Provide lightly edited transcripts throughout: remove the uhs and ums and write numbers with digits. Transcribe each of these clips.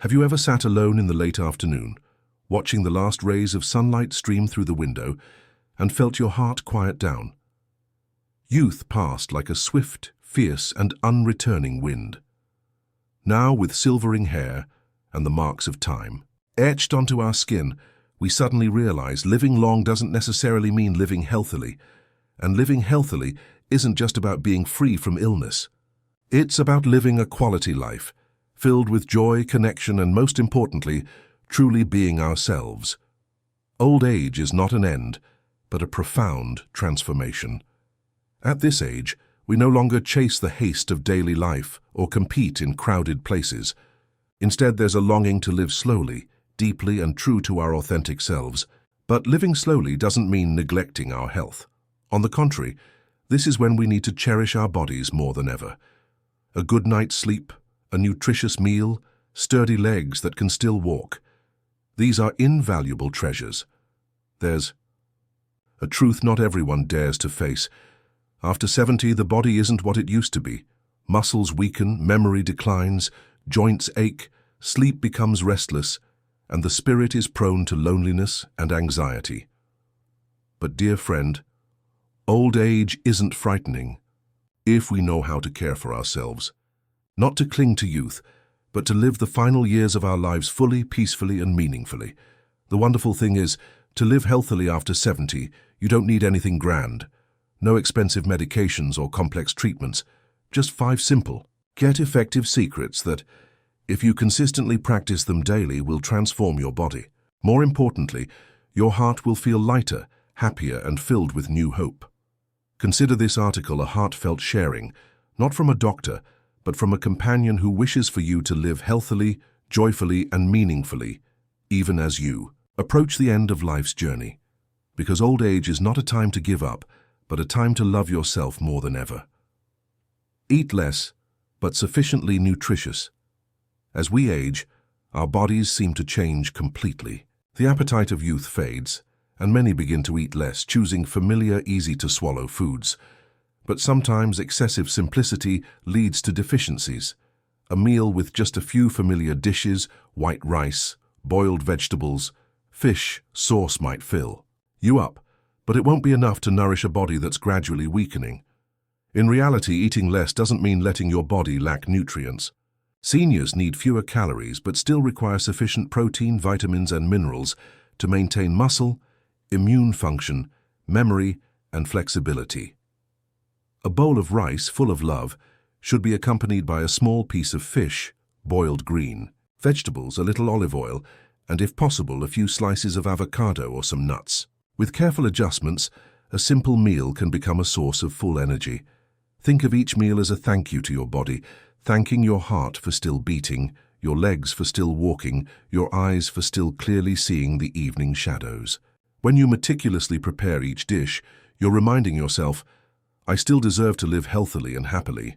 Have you ever sat alone in the late afternoon, watching the last rays of sunlight stream through the window, and felt your heart quiet down? Youth passed like a swift, fierce, and unreturning wind. Now, with silvering hair and the marks of time etched onto our skin, we suddenly realize living long doesn't necessarily mean living healthily, and living healthily isn't just about being free from illness. It's about living a quality life, filled with joy, connection, and most importantly, truly being ourselves. Old age is not an end, but a profound transformation. At this age, we no longer chase the haste of daily life or compete in crowded places. Instead, there's a longing to live slowly, deeply, and true to our authentic selves. But living slowly doesn't mean neglecting our health. On the contrary, this is when we need to cherish our bodies more than ever. A good night's sleep, a nutritious meal, sturdy legs that can still walk. These are invaluable treasures. There's a truth not everyone dares to face. After 70, the body isn't what it used to be. Muscles weaken, memory declines, joints ache, sleep becomes restless, and the spirit is prone to loneliness and anxiety. But dear friend, old age isn't frightening if we know how to care for ourselves. Not to cling to youth, but to live the final years of our lives fully, peacefully, and meaningfully. The wonderful thing is, to live healthily after 70, you don't need anything grand. No expensive medications or complex treatments. Just 5 simple, yet effective secrets that, if you consistently practice them daily, will transform your body. More importantly, your heart will feel lighter, happier, and filled with new hope. Consider this article a heartfelt sharing, not from a doctor, but from a companion who wishes for you to live healthily, joyfully, and meaningfully, even as you approach the end of life's journey. Because old age is not a time to give up, but a time to love yourself more than ever. Eat less, but sufficiently nutritious. As we age, our bodies seem to change completely. The appetite of youth fades, and many begin to eat less, choosing familiar, easy-to-swallow foods. But sometimes excessive simplicity leads to deficiencies. A meal with just a few familiar dishes, white rice, boiled vegetables, fish, sauce might fill you up, but it won't be enough to nourish a body that's gradually weakening. In reality, eating less doesn't mean letting your body lack nutrients. Seniors need fewer calories but still require sufficient protein, vitamins, and minerals to maintain muscle, immune function, memory, and flexibility. A bowl of rice full of love should be accompanied by a small piece of fish, boiled green, vegetables, a little olive oil, and if possible, a few slices of avocado or some nuts. With careful adjustments, a simple meal can become a source of full energy. Think of each meal as a thank you to your body, thanking your heart for still beating, your legs for still walking, your eyes for still clearly seeing the evening shadows. When you meticulously prepare each dish, you're reminding yourself, I still deserve to live healthily and happily.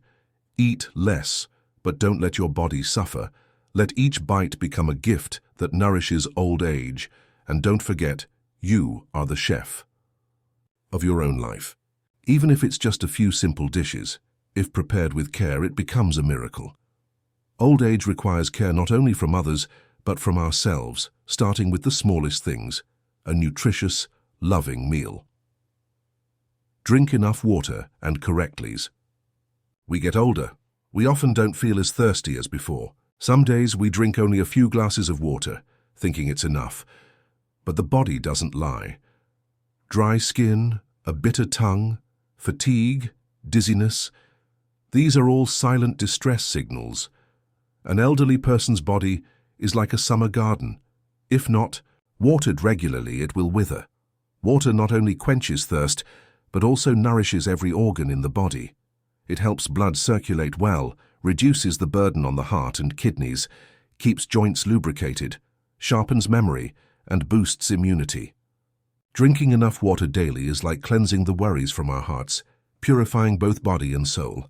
Eat less, but don't let your body suffer. Let each bite become a gift that nourishes old age, and don't forget, you are the chef of your own life. Even if it's just a few simple dishes, if prepared with care, it becomes a miracle. Old age requires care not only from others, but from ourselves, starting with the smallest things, a nutritious, loving meal. Drink enough water and correctly. We get older. We often don't feel as thirsty as before. Some days we drink only a few glasses of water, thinking it's enough. But the body doesn't lie. Dry skin, a bitter tongue, fatigue, dizziness, these are all silent distress signals. An elderly person's body is like a summer garden. If not watered regularly, it will wither. Water not only quenches thirst, but also nourishes every organ in the body. It helps blood circulate well, reduces the burden on the heart and kidneys, keeps joints lubricated, sharpens memory, and boosts immunity. Drinking enough water daily is like cleansing the worries from our hearts, purifying both body and soul.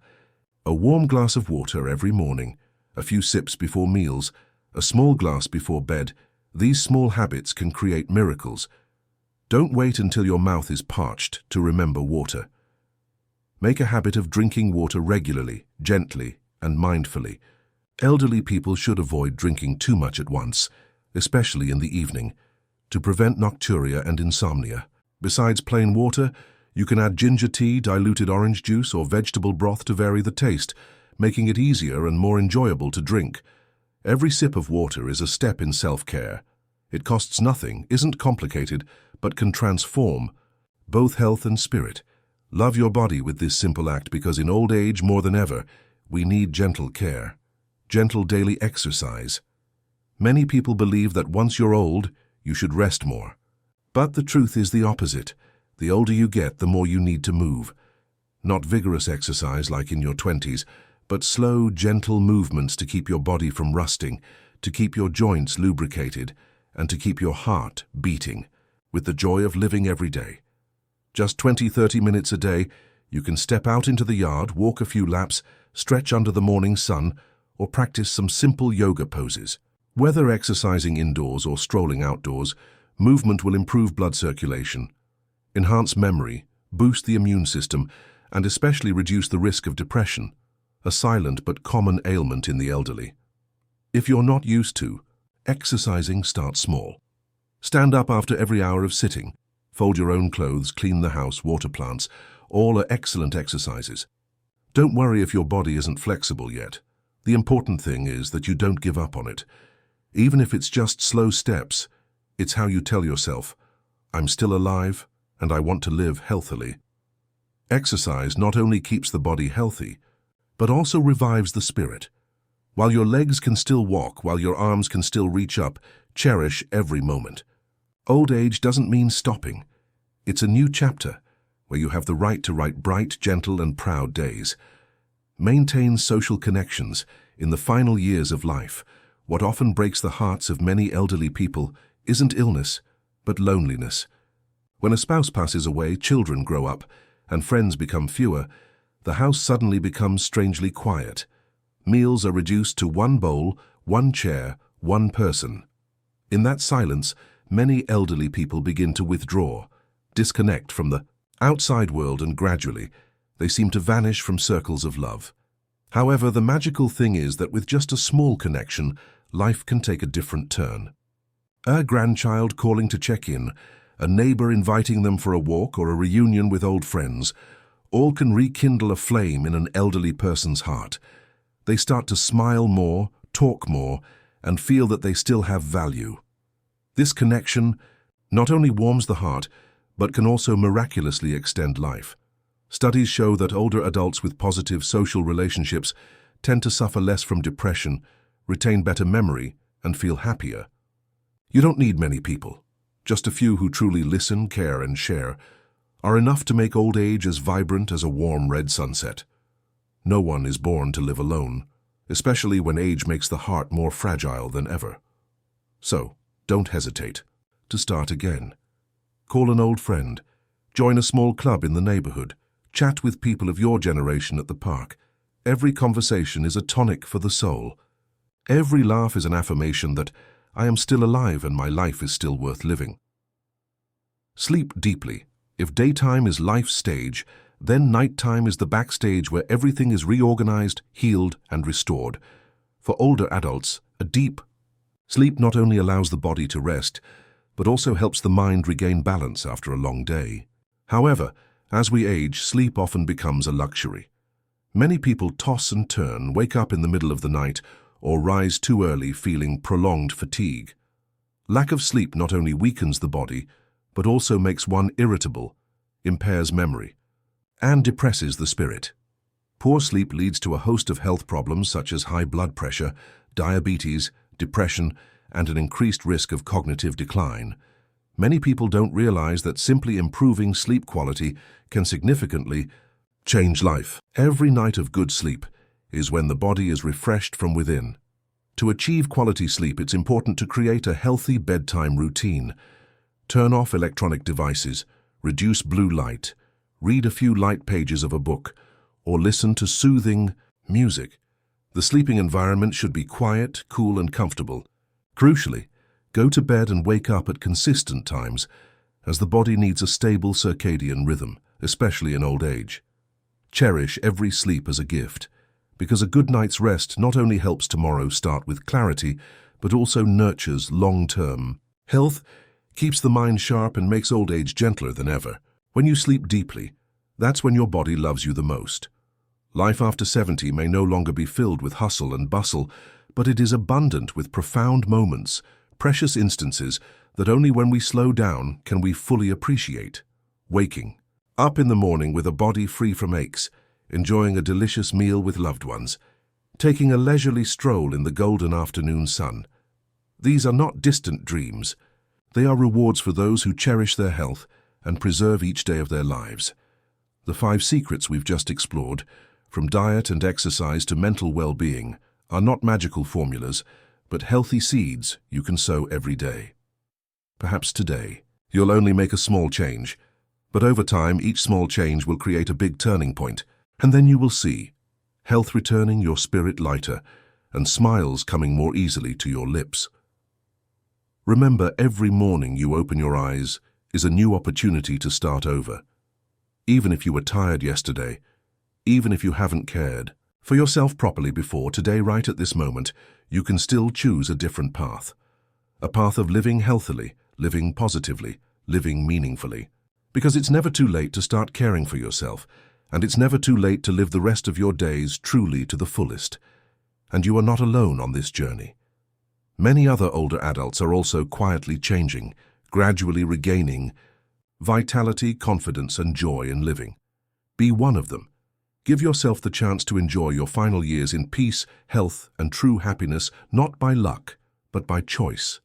A warm glass of water every morning, a few sips before meals, a small glass before bed, these small habits can create miracles. Don't wait until your mouth is parched to remember water. Make a habit of drinking water regularly, gently, and mindfully. Elderly people should avoid drinking too much at once, especially in the evening, to prevent nocturia and insomnia. Besides plain water, you can add ginger tea, diluted orange juice, or vegetable broth to vary the taste, making it easier and more enjoyable to drink. Every sip of water is a step in self-care. It costs nothing, isn't complicated, but can transform both health and spirit. Love your body with this simple act, because in old age, more than ever, we need gentle care, gentle daily exercise. Many people believe that once you're old, you should rest more. But the truth is the opposite. The older you get, the more you need to move. Not vigorous exercise like in your 20s, but slow, gentle movements to keep your body from rusting, to keep your joints lubricated, and to keep your heart beating with the joy of living every day. Just 20-30 minutes a day, you can step out into the yard, walk a few laps, stretch under the morning sun, or practice some simple yoga poses. Whether exercising indoors or strolling outdoors, movement will improve blood circulation, enhance memory, boost the immune system, and especially reduce the risk of depression, a silent but common ailment in the elderly. If you're not used to exercising, start small. Stand up after every hour of sitting, fold your own clothes, clean the house, water plants. All are excellent exercises. Don't worry if your body isn't flexible yet. The important thing is that you don't give up on it. Even if it's just slow steps, it's how you tell yourself, I'm still alive and I want to live healthily. Exercise not only keeps the body healthy, but also revives the spirit. While your legs can still walk, while your arms can still reach up, cherish every moment. Old age doesn't mean stopping. It's a new chapter where you have the right to write bright, gentle, and proud days. Maintain social connections in the final years of life. What often breaks the hearts of many elderly people isn't illness, but loneliness. When a spouse passes away, children grow up, and friends become fewer, the house suddenly becomes strangely quiet. Meals are reduced to one bowl, one chair, one person. In that silence, many elderly people begin to withdraw, disconnect from the outside world, and gradually, they seem to vanish from circles of love. However, the magical thing is that with just a small connection, life can take a different turn. A grandchild calling to check in, a neighbor inviting them for a walk, or a reunion with old friends, all can rekindle a flame in an elderly person's heart. They start to smile more, talk more, and feel that they still have value. This connection not only warms the heart, but can also miraculously extend life. Studies show that older adults with positive social relationships tend to suffer less from depression, retain better memory, and feel happier. You don't need many people. Just a few who truly listen, care, and share are enough to make old age as vibrant as a warm red sunset. No one is born to live alone, especially when age makes the heart more fragile than ever. So, don't hesitate to start again. Call an old friend, join a small club in the neighborhood, chat with people of your generation at the park. Every conversation is a tonic for the soul. Every laugh is an affirmation that I am still alive and my life is still worth living. Sleep deeply. If daytime is life's stage, then nighttime is the backstage where everything is reorganized, healed, and restored. For older adults, a deep sleep not only allows the body to rest, but also helps the mind regain balance after a long day. However, as we age, sleep often becomes a luxury. Many people toss and turn, wake up in the middle of the night, or rise too early feeling prolonged fatigue. Lack of sleep not only weakens the body, but also makes one irritable, impairs memory, and depresses the spirit. Poor sleep leads to a host of health problems such as high blood pressure, diabetes, depression, and an increased risk of cognitive decline. Many people don't realize that simply improving sleep quality can significantly change life. Every night of good sleep is when the body is refreshed from within. To achieve quality sleep, it's important to create a healthy bedtime routine. Turn off electronic devices, reduce blue light, read a few light pages of a book, or listen to soothing music. The sleeping environment should be quiet, cool, and comfortable. Crucially, go to bed and wake up at consistent times, as the body needs a stable circadian rhythm, especially in old age. Cherish every sleep as a gift. Because a good night's rest not only helps tomorrow start with clarity, but also nurtures long-term health, keeps the mind sharp and makes old age gentler than ever. When you sleep deeply, that's when your body loves you the most. Life after 70 may no longer be filled with hustle and bustle, but it is abundant with profound moments, precious instances that only when we slow down can we fully appreciate. Waking up in the morning with a body free from aches, enjoying a delicious meal with loved ones, taking a leisurely stroll in the golden afternoon sun. These are not distant dreams. They are rewards for those who cherish their health and preserve each day of their lives. The 5 secrets we've just explored, from diet and exercise to mental well-being, are not magical formulas, but healthy seeds you can sow every day. Perhaps today, you'll only make a small change, but over time each small change will create a big turning point, and then you will see health returning, your spirit lighter, and smiles coming more easily to your lips. Remember, every morning you open your eyes is a new opportunity to start over. Even if you were tired yesterday, even if you haven't cared for yourself properly before, today, right at this moment, you can still choose a different path. A path of living healthily, living positively, living meaningfully. Because it's never too late to start caring for yourself, and it's never too late to live the rest of your days truly to the fullest. And you are not alone on this journey. Many other older adults are also quietly changing, gradually regaining vitality, confidence, and joy in living. Be one of them. Give yourself the chance to enjoy your final years in peace, health, and true happiness, not by luck, but by choice.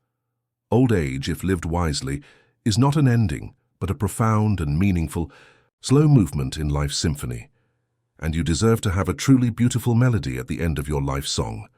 Old age, if lived wisely, is not an ending, but a profound and meaningful, slow movement in life's symphony. And you deserve to have a truly beautiful melody at the end of your life song.